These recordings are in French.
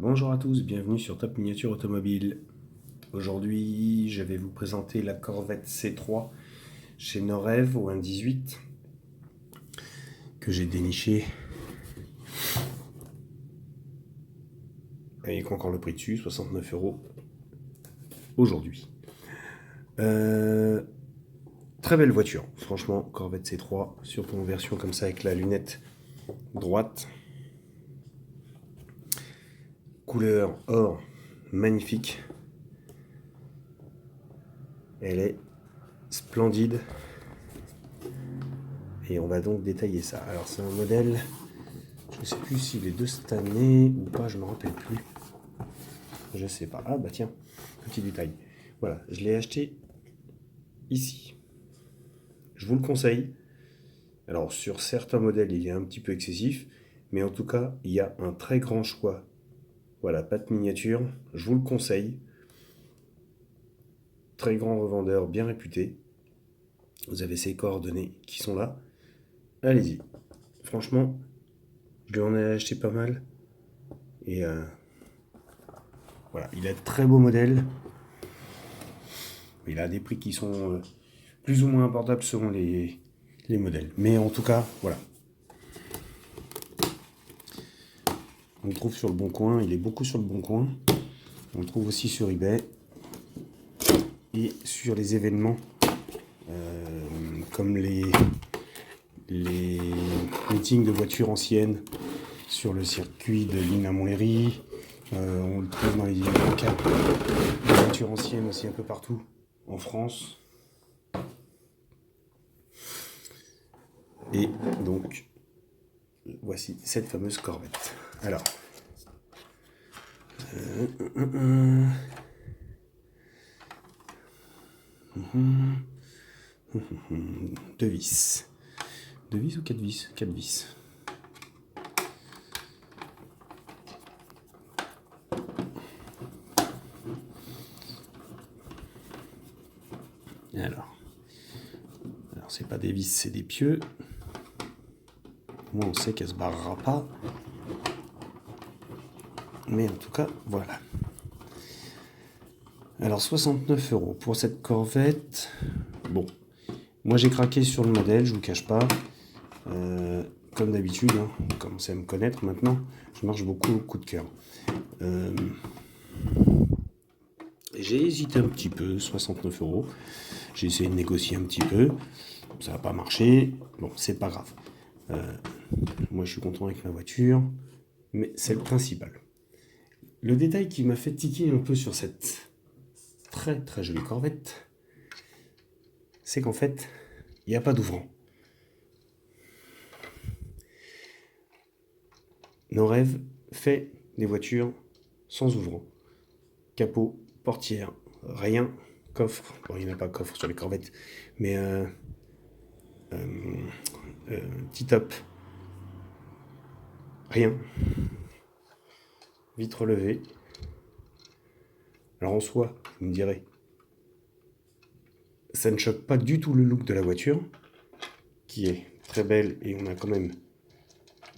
Bonjour à tous, bienvenue sur Top Miniature Automobile. Aujourd'hui, je vais vous présenter la Corvette C3 chez Norev au 1.18 que j'ai déniché avec encore le prix dessus, 69 € aujourd'hui. Très belle voiture, franchement, Corvette C3, surtout en version comme ça avec la lunette droite. Couleur or, magnifique. Elle est splendide. Et on va donc détailler ça. Alors c'est un modèle, je ne sais plus s'il est de cette année ou pas, je ne me rappelle plus. Je sais pas. Ah bah tiens, petit détail. Voilà, je l'ai acheté ici. Je vous le conseille. Alors sur certains modèles, il est un petit peu excessif, mais en tout cas, il y a un très grand choix. Voilà, pâte miniature, je vous le conseille. Très grand revendeur, bien réputé. Vous avez ses coordonnées qui sont là. Allez-y. Franchement, je lui en ai acheté pas mal. Et voilà, il a de très beaux modèles. Il a des prix qui sont plus ou moins abordables selon les modèles. Mais en tout cas, voilà. On le trouve sur le Bon Coin, il est beaucoup sur le Bon Coin. On le trouve aussi sur eBay. Et sur les événements, comme les meetings de voitures anciennes sur le circuit de Lignes à Montlhéry. On le trouve dans les locales de voitures anciennes aussi un peu partout en France. Et donc, voici cette fameuse Corvette. Alors, deux vis. Deux vis ou quatre vis? Quatre vis. Alors c'est pas des vis, c'est des pieux. Moi, on sait qu'elle se barrera pas. Mais en tout cas, voilà. Alors 69 € pour cette Corvette. Bon, moi j'ai craqué sur le modèle, je vous cache pas. Comme d'habitude, hein, vous commencez à me connaître maintenant. Je marche beaucoup au coup de cœur. J'ai hésité un petit peu, 69 €. J'ai essayé de négocier un petit peu. Ça n'a pas marché. Bon, c'est pas grave. Moi, je suis content avec ma voiture. Mais c'est le principal. Le détail qui m'a fait tiquer un peu sur cette très très jolie Corvette, c'est qu'en fait, il n'y a pas d'ouvrant. Norev fait des voitures sans ouvrant. Capot, portière, rien. Coffre, bon, il n'y en a pas de coffre sur les Corvettes, mais T-top, rien. Vitre levée. Alors en soi, vous me direz, ça ne choque pas du tout le look de la voiture, qui est très belle, et on a quand même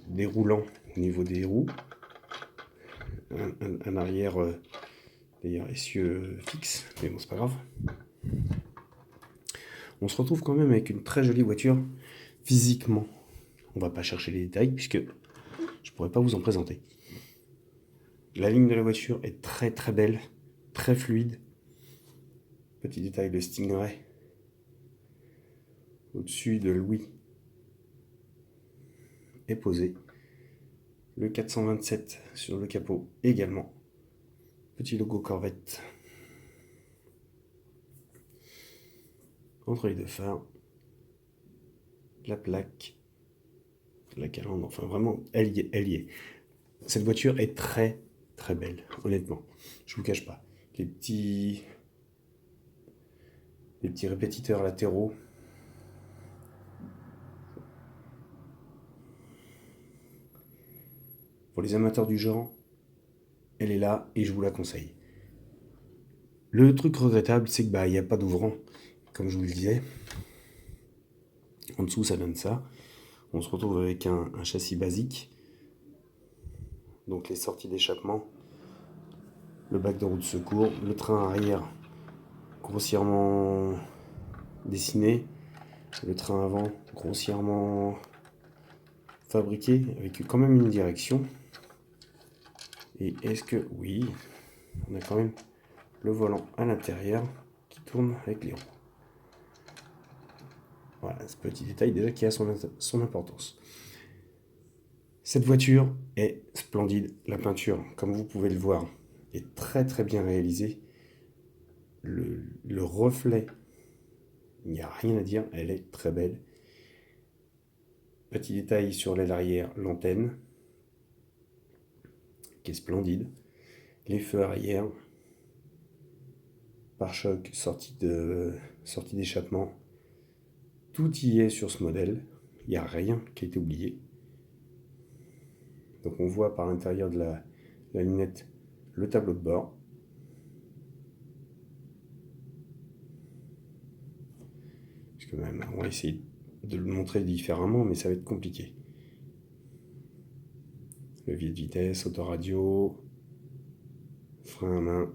des roulants au niveau des roues. Un arrière, d'ailleurs, essieu fixe, mais bon, c'est pas grave. On se retrouve quand même avec une très jolie voiture physiquement. On va pas chercher les détails, puisque je pourrais pas vous en présenter. La ligne de la voiture est très très belle, très fluide. Petit détail de Stingray au-dessus de Louis est posé. Le 427 sur le capot également. Petit logo Corvette. Entre les deux phares. La plaque. La calandre. Enfin vraiment, elle y est. Cette voiture est très très belle, honnêtement. Je vous cache pas. Les petits répétiteurs latéraux. Pour les amateurs du genre, elle est là et je vous la conseille. Le truc regrettable, c'est que il n'y a pas d'ouvrant, comme je vous le disais. En dessous, ça donne ça. On se retrouve avec un châssis basique. Donc les sorties d'échappement le bac de roue de secours, le train arrière grossièrement dessiné, le train avant grossièrement fabriqué avec quand même une direction. Et est-ce que oui, on a quand même le volant à l'intérieur qui tourne avec les roues. Voilà, ce petit détail déjà qui a son importance. Cette voiture est splendide. La peinture, comme vous pouvez le voir, est très très bien réalisée. Le reflet, il n'y a rien à dire, elle est très belle. Petit détail sur l'aile arrière, l'antenne, qui est splendide. Les feux arrière, pare-choc, sortie d'échappement. Tout y est sur ce modèle. Il n'y a rien qui a été oublié. Donc on voit par l'intérieur de la lunette le tableau de bord. Parce que même, on va essayer de le montrer différemment, mais ça va être compliqué. Levier de vitesse, autoradio, frein à main,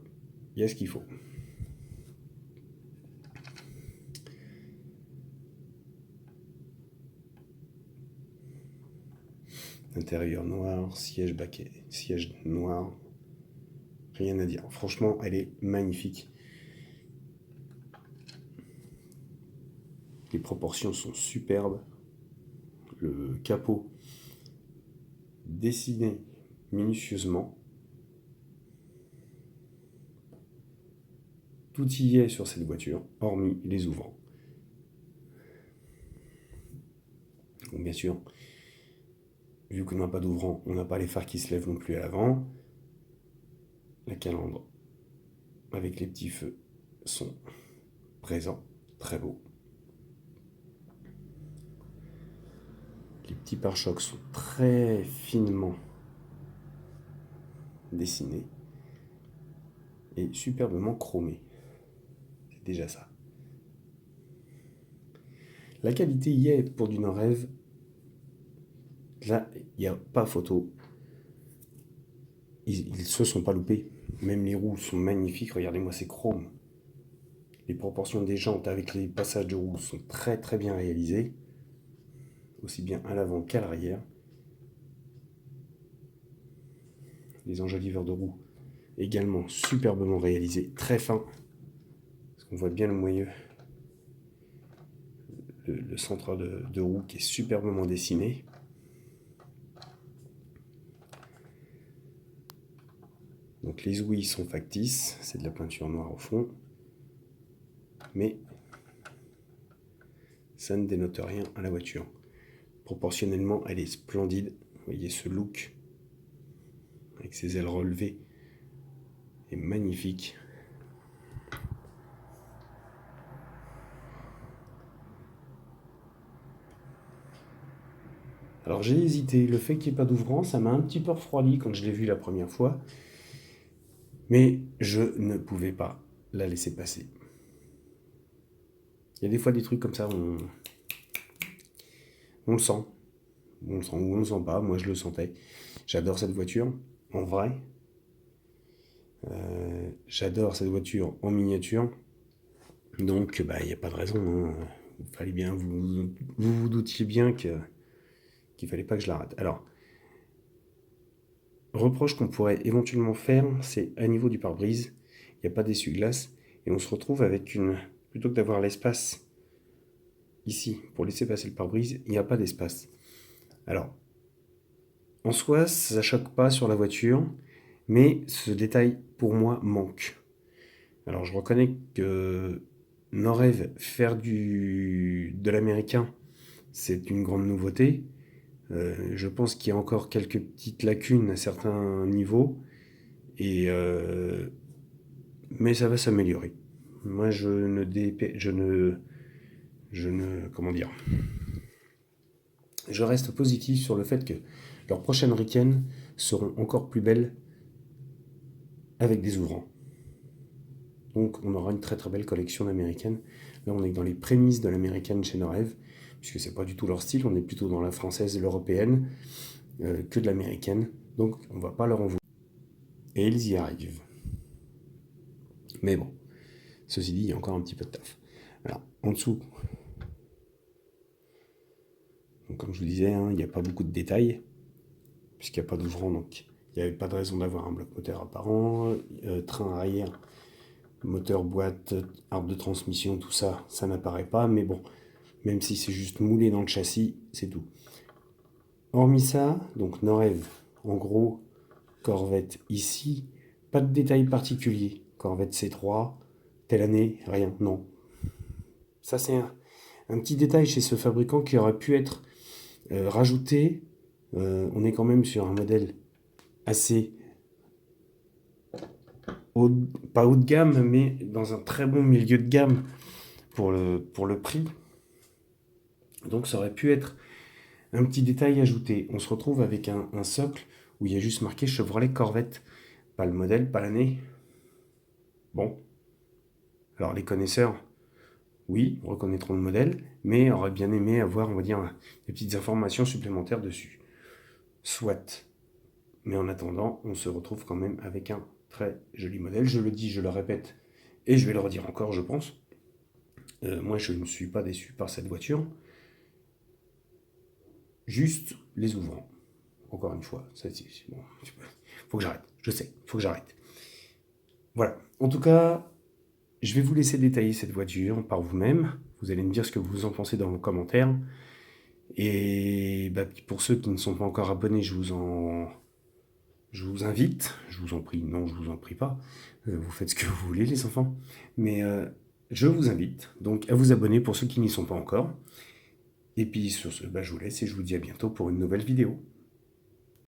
il y a ce qu'il faut. Intérieur noir, siège baquet, siège noir, rien à dire. Franchement, elle est magnifique. Les proportions sont superbes. Le capot dessiné minutieusement. Tout y est sur cette voiture, hormis les ouvrants. Donc bien sûr, vu qu'on n'a pas d'ouvrant, on n'a pas les phares qui se lèvent non plus à l'avant. La calandre avec les petits feux sont présents, très beaux. Les petits pare-chocs sont très finement dessinés et superbement chromés. C'est déjà ça. La qualité y est pour du Norev. Là, il n'y a pas photo. Ils se sont pas loupés. Même les roues sont magnifiques. Regardez-moi ces chromes. Les proportions des jantes avec les passages de roues sont très très bien réalisées. Aussi bien à l'avant qu'à l'arrière. Les enjoliveurs de roues également superbement réalisés. Très fins. Parce qu'on voit bien le moyeu. Le centre de roue qui est superbement dessiné. Donc les ouïes sont factices, c'est de la peinture noire au fond, mais ça ne dénote rien à la voiture. Proportionnellement, elle est splendide. Vous voyez ce look avec ses ailes relevées est magnifique. Alors j'ai hésité, le fait qu'il n'y ait pas d'ouvrant, ça m'a un petit peu refroidi quand je l'ai vu la première fois, mais je ne pouvais pas la laisser passer. Il y a des fois des trucs comme ça, on le sent. On le sent ou on le sent pas, moi je le sentais. J'adore cette voiture, en vrai. J'adore cette voiture en miniature. Donc il n'y a pas de raison. Hein. Il fallait bien, vous doutiez bien qu'il fallait pas que je la rate. Alors, reproche qu'on pourrait éventuellement faire, c'est à niveau du pare-brise, il n'y a pas d'essuie-glace, et on se retrouve avec plutôt que d'avoir l'espace ici pour laisser passer le pare-brise, il n'y a pas d'espace. Alors, en soi, ça choque pas sur la voiture, mais ce détail pour moi manque. Alors je reconnais que Norev faire de l'américain, c'est une grande nouveauté. Je pense qu'il y a encore quelques petites lacunes à certains niveaux, mais ça va s'améliorer. Moi, comment dire, je reste positif sur le fait que leurs prochaines week-ends seront encore plus belles avec des ouvrants. Donc, on aura une très très belle collection d'américaines. Là, on est dans les prémices de l'américaine chez Norev, puisque c'est pas du tout leur style, on est plutôt dans la française et l'européenne que de l'américaine. Donc, on va pas leur en vouloir. Et ils y arrivent. Mais bon, ceci dit, il y a encore un petit peu de taf. Alors, en dessous, donc, comme je vous disais, hein, il n'y a pas beaucoup de détails, puisqu'il n'y a pas d'ouvrant, donc il n'y avait pas de raison d'avoir un bloc moteur apparent. Train arrière, moteur, boîte, arbre de transmission, tout ça, ça n'apparaît pas, mais bon, même si c'est juste moulé dans le châssis, c'est tout. Hormis ça, donc Norev, en gros, Corvette ici, pas de détails particuliers. Corvette C3, telle année, rien, non. Ça, c'est un petit détail chez ce fabricant qui aurait pu être rajouté. On est quand même sur un modèle assez pas haut de gamme, mais dans un très bon milieu de gamme pour le prix. Donc ça aurait pu être un petit détail ajouté. On se retrouve avec un socle où il y a juste marqué Chevrolet Corvette. Pas le modèle, pas l'année. Bon. Alors les connaisseurs, oui, reconnaîtront le modèle, mais auraient bien aimé avoir, on va dire, des petites informations supplémentaires dessus. Soit. Mais en attendant, on se retrouve quand même avec un très joli modèle. Je le dis, je le répète, et je vais le redire encore, je pense. Moi, je ne suis pas déçu par cette voiture. Juste les ouvrants. Encore une fois, ça, bon, faut que j'arrête. Je sais, faut que j'arrête. Voilà. En tout cas, je vais vous laisser détailler cette voiture par vous-même. Vous allez me dire ce que vous en pensez dans vos commentaires. Et bah, pour ceux qui ne sont pas encore abonnés, je vous invite. Je vous en prie. Non, je vous en prie pas. Vous faites ce que vous voulez, les enfants. Mais je vous invite donc à vous abonner pour ceux qui n'y sont pas encore. Et puis sur ce, bah, je vous laisse et je vous dis à bientôt pour une nouvelle vidéo.